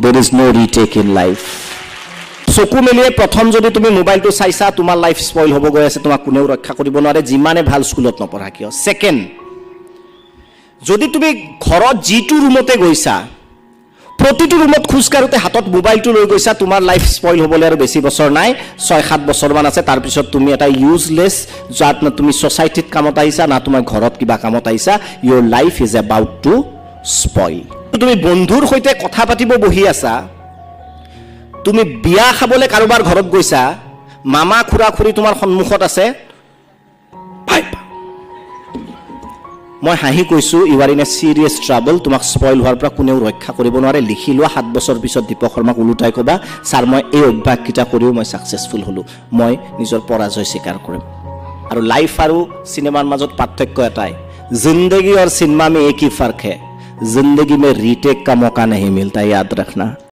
There is no retake in life. চকু মেলিয়ে প্ৰথম যদি তুমি মোবাইলটো চাইছা তোমাৰ লাইফ স্পইল হ'ব গৈ আছে তোমাক কোনেও ৰক্ষা কৰিব নোৱাৰে যিমানে ভাল স্কুলত নপঢ়া কিয় সেকেন্ড যদি তুমি ঘৰত জিটু ৰুমতে গৈছা প্ৰতিটো ৰুমত খুজকাৰোতে হাতত মোবাইলটো লৈ গৈছা তোমাৰ লাইফ স্পইল হ'বলৈ আৰু বেছি বছৰ নাই 6-7 বছৰ মান আছে তাৰ পিছত তুমি এটা ইউজলেস যাত না তুমি সোসাইটিত কামত আহিছা না তোমাৰ ঘৰত কিবা কামত আহিছা your life is about to spoil তুমি বন্ধুৰ সৈতে কথা পাতিব বহি আছা তুমি বিয়া খাবলে কাৰোবাৰ ঘৰত গৈছা মামা খুৰা খুৰি তোমাৰ সন্মুখত আছে মই হাঁহি কৈছো you are in a serious trouble তোমাক স্পইল হোৱাৰ পৰা কোনেও ৰক্ষা কৰিব নোৱাৰে লিখি লোৱা 7 বছৰ পিছত দীপক শৰ্মাক উলুটাই কবা স্যাৰ মই এই অভ্যাসকিটা কৰিও মই সাকসেসফুল হলো মই নিজৰ পৰাজয় স্বীকাৰ কৰিম আৰু লাইফ আৰু সিনেমাৰ মাজত পাৰ্থক্য এটাই जिंदगी और सिनेमा में एक ही फर्क है जिंदगी में रीटेक का मौका नहीं मिलता याद रखना